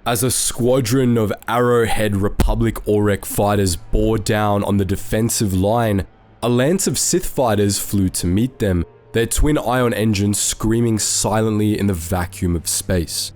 as a squadron of Arrowhead Republic Aurek fighters bore down on the defensive line, a lance of Sith fighters flew to meet them, their twin ion engines screaming silently in the vacuum of space.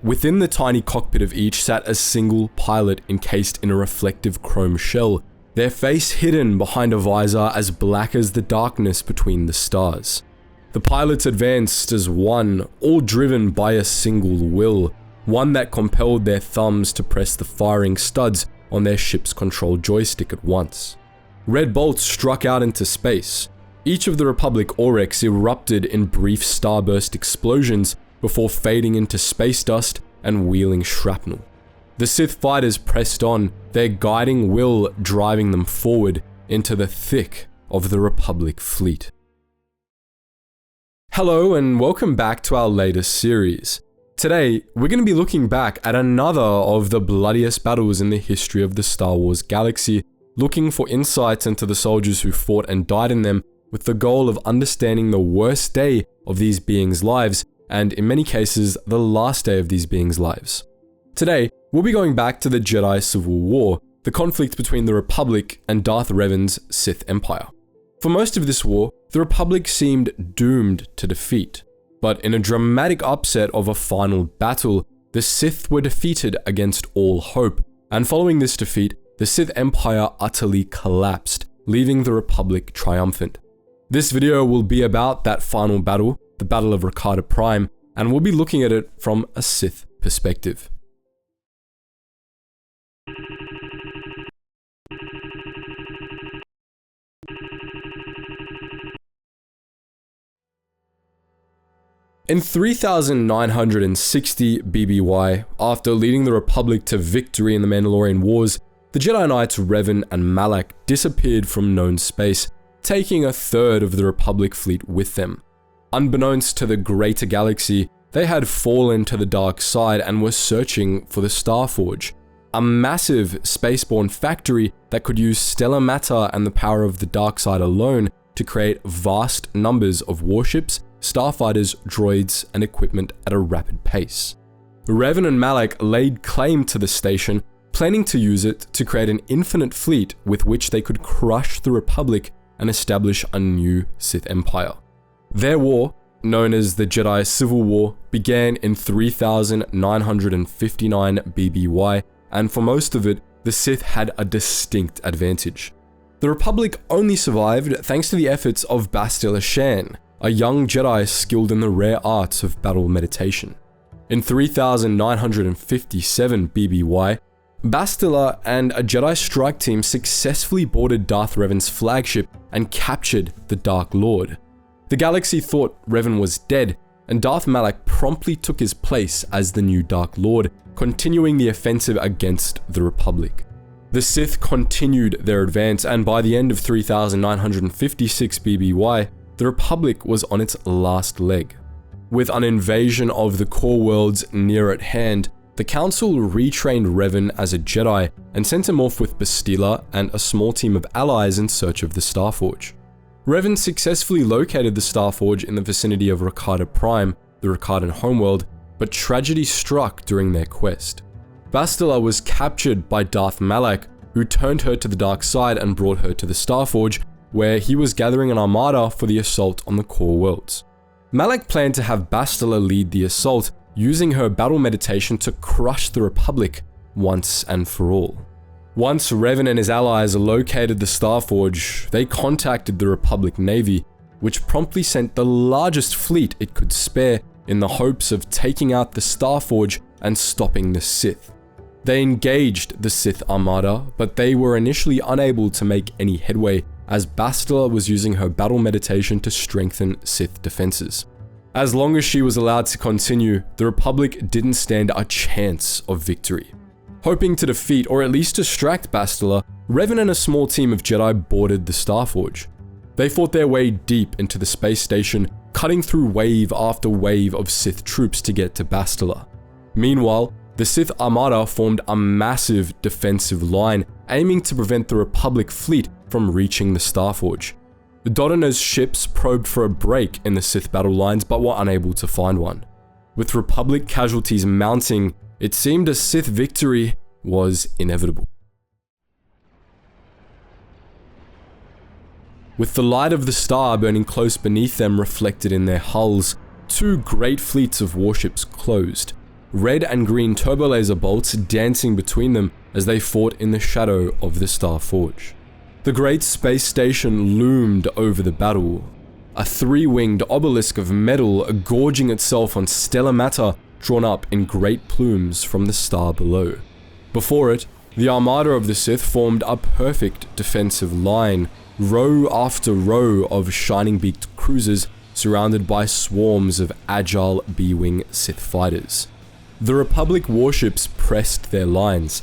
Within the tiny cockpit of each sat a single pilot encased in a reflective chrome shell, their face hidden behind a visor as black as the darkness between the stars. The pilots advanced as one, all driven by a single will, one that compelled their thumbs to press the firing studs on their ship's control joystick at once. Red bolts struck out into space. Each of the Republic Aureks erupted in brief starburst explosions before fading into space dust and wheeling shrapnel. The Sith fighters pressed on, their guiding will driving them forward into the thick of the Republic fleet. Hello and welcome back to our latest series. Today, we're going to be looking back at another of the bloodiest battles in the history of the Star Wars galaxy, looking for insights into the soldiers who fought and died in them with the goal of understanding the worst day of these beings' lives, and in many cases, the last day of these beings' lives. Today, we'll be going back to the Jedi Civil War, the conflict between the Republic and Darth Revan's Sith Empire. For most of this war, the Republic seemed doomed to defeat, but in a dramatic upset of a final battle, the Sith were defeated against all hope, and following this defeat, the Sith Empire utterly collapsed, leaving the Republic triumphant. This video will be about that final battle, the Battle of Rakata Prime, and we'll be looking at it from a Sith perspective. In 3960 BBY, after leading the Republic to victory in the Mandalorian Wars, the Jedi Knights Revan and Malak disappeared from known space, taking a third of the Republic fleet with them. Unbeknownst to the greater galaxy, they had fallen to the dark side and were searching for the Starforge, a massive spaceborne factory that could use stellar matter and the power of the dark side alone to create vast numbers of warships, starfighters, droids, and equipment at a rapid pace. Revan and Malak laid claim to the station, planning to use it to create an infinite fleet with which they could crush the Republic and establish a new Sith Empire. Their war, known as the Jedi Civil War, began in 3959 BBY, and for most of it, the Sith had a distinct advantage. The Republic only survived thanks to the efforts of Bastila Shan, a young Jedi skilled in the rare arts of battle meditation. In 3957 BBY, Bastila and a Jedi strike team successfully boarded Darth Revan's flagship and captured the Dark Lord. The galaxy thought Revan was dead, and Darth Malak promptly took his place as the new Dark Lord, continuing the offensive against the Republic. The Sith continued their advance, and by the end of 3956 BBY, the Republic was on its last leg. With an invasion of the core worlds near at hand, the Council retrained Revan as a Jedi and sent him off with Bastila and a small team of allies in search of the Starforge. Revan successfully located the Starforge in the vicinity of Rakata Prime, the Rakadan homeworld, but tragedy struck during their quest. Bastila was captured by Darth Malak, who turned her to the dark side and brought her to the Starforge, where he was gathering an armada for the assault on the core worlds. Malak planned to have Bastila lead the assault, using her battle meditation to crush the Republic once and for all. Once Revan and his allies located the Starforge, they contacted the Republic Navy, which promptly sent the largest fleet it could spare in the hopes of taking out the Starforge and stopping the Sith. They engaged the Sith Armada, but they were initially unable to make any headway, as Bastila was using her battle meditation to strengthen Sith defenses. As long as she was allowed to continue, the Republic didn't stand a chance of victory. Hoping to defeat or at least distract Bastila, Revan and a small team of Jedi boarded the Starforge. They fought their way deep into the space station, cutting through wave after wave of Sith troops to get to Bastila. Meanwhile, the Sith Armada formed a massive defensive line, aiming to prevent the Republic fleet from reaching the Starforge. The Dodonna's ships probed for a break in the Sith battle lines but were unable to find one. With Republic casualties mounting, It seemed a Sith victory was inevitable. With the light of the star burning close beneath them reflected in their hulls, two great fleets of warships closed, red and green turbolaser bolts dancing between them as they fought in the shadow of the Star Forge. The great space station loomed over the battle, a three-winged obelisk of metal gorging itself on stellar matter drawn up in great plumes from the star below. Before it, the armada of the Sith formed a perfect defensive line, row after row of shining-beaked cruisers surrounded by swarms of agile B-wing Sith fighters. The Republic warships pressed their lines,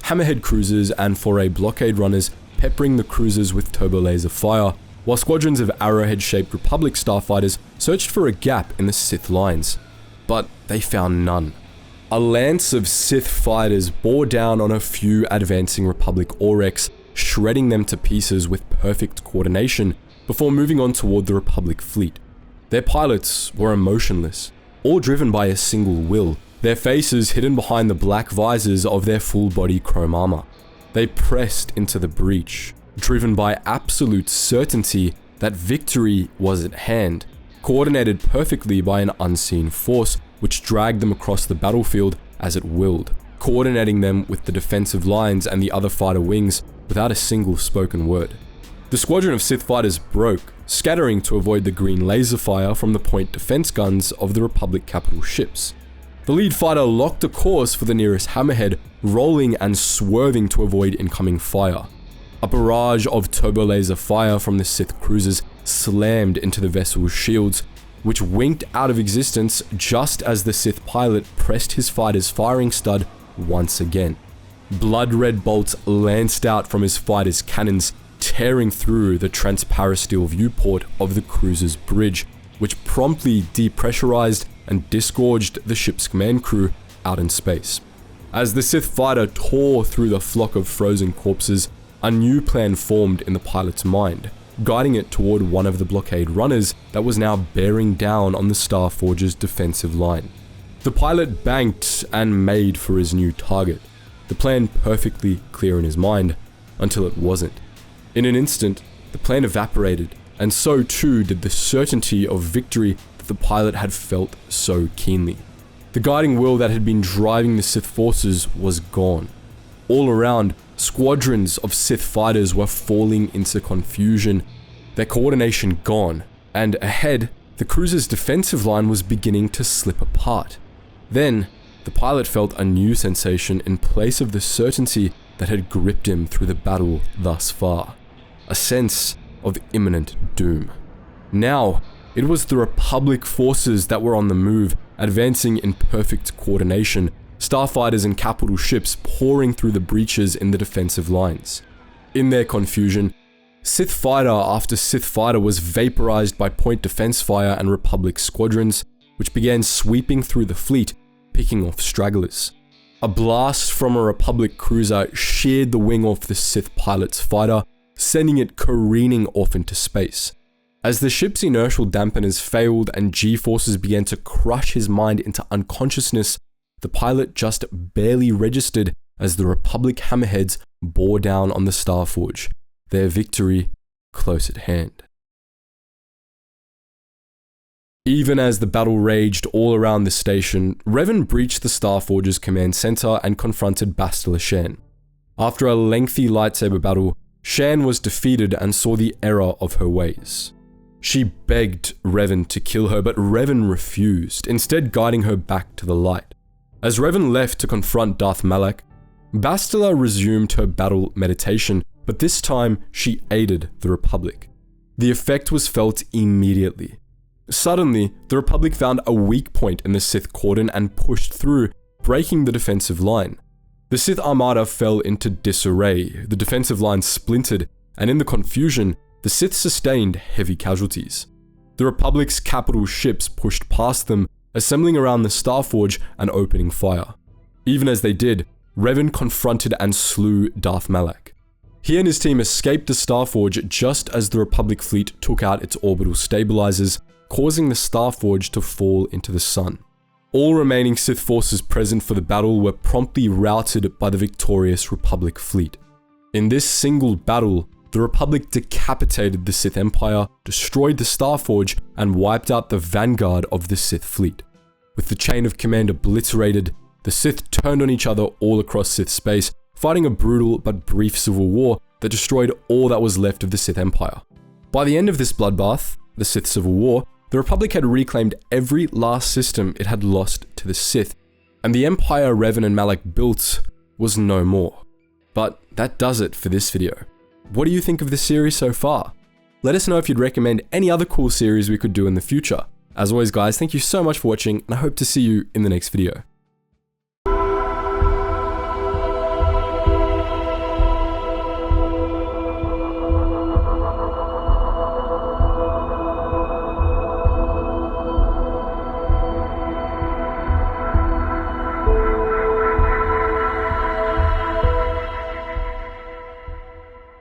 Hammerhead cruisers and foray blockade runners peppering the cruisers with turbolaser fire, while squadrons of arrowhead-shaped Republic starfighters searched for a gap in the Sith lines. But they found none. A lance of Sith fighters bore down on a few advancing Republic Aurex, shredding them to pieces with perfect coordination before moving on toward the Republic fleet. Their pilots were emotionless, all driven by a single will, their faces hidden behind the black visors of their full-body chrome armor. They pressed into the breach, driven by absolute certainty that victory was at hand, coordinated perfectly by an unseen force which dragged them across the battlefield as it willed, coordinating them with the defensive lines and the other fighter wings without a single spoken word. The squadron of Sith fighters broke, scattering to avoid the green laser fire from the point defense guns of the Republic capital ships. The lead fighter locked a course for the nearest hammerhead, rolling and swerving to avoid incoming fire. A barrage of turbolaser fire from the Sith cruisers slammed into the vessel's shields, which winked out of existence just as the Sith pilot pressed his fighter's firing stud once again. Blood-red bolts lanced out from his fighter's cannons, tearing through the transparasteel viewport of the cruiser's bridge, which promptly depressurized and disgorged the ship's command crew out in space. As the Sith fighter tore through the flock of frozen corpses, a new plan formed in the pilot's mind, guiding it toward one of the blockade runners that was now bearing down on the Star Forge's defensive line. The pilot banked and made for his new target, the plan perfectly clear in his mind, until it wasn't. In an instant, the plan evaporated, and so too did the certainty of victory that the pilot had felt so keenly. The guiding will that had been driving the Sith forces was gone. All around, squadrons of Sith fighters were falling into confusion, their coordination gone, and ahead, the cruiser's defensive line was beginning to slip apart. Then, the pilot felt a new sensation in place of the certainty that had gripped him through the battle thus far. A sense of imminent doom. Now, it was the Republic forces that were on the move, advancing in perfect coordination, starfighters and capital ships pouring through the breaches in the defensive lines. In their confusion, Sith fighter after Sith fighter was vaporized by point defense fire and Republic squadrons, which began sweeping through the fleet, picking off stragglers. A blast from a Republic cruiser sheared the wing off the Sith pilot's fighter, sending it careening off into space. As the ship's inertial dampeners failed and G-forces began to crush his mind into unconsciousness, the pilot just barely registered as the Republic hammerheads bore down on the Star Forge, their victory close at hand. Even as the battle raged all around the station, Revan breached the Star Forge's command center and confronted Bastila Shan. After a lengthy lightsaber battle, Shan was defeated and saw the error of her ways. She begged Revan to kill her, but Revan refused, instead guiding her back to the light. As Revan left to confront Darth Malak, Bastila resumed her battle meditation, but this time she aided the Republic. The effect was felt immediately. Suddenly, the Republic found a weak point in the Sith cordon and pushed through, breaking the defensive line. The Sith armada fell into disarray, the defensive line splintered, and in the confusion, the Sith sustained heavy casualties. The Republic's capital ships pushed past them, assembling around the Star Forge and opening fire. Even as they did, Revan confronted and slew Darth Malak. He and his team escaped the Star Forge just as the Republic fleet took out its orbital stabilizers, causing the Star Forge to fall into the sun. All remaining Sith forces present for the battle were promptly routed by the victorious Republic fleet. In this single battle, the Republic decapitated the Sith Empire, destroyed the Starforge, and wiped out the vanguard of the Sith fleet. With the chain of command obliterated, the Sith turned on each other all across Sith space, fighting a brutal but brief civil war that destroyed all that was left of the Sith Empire. By the end of this bloodbath, the Sith Civil War, the Republic had reclaimed every last system it had lost to the Sith, and the empire Revan and Malak built was no more. But that does it for this video. What do you think of this series so far? Let us know if you'd recommend any other cool series we could do in the future. As always guys, thank you so much for watching, and I hope to see you in the next video.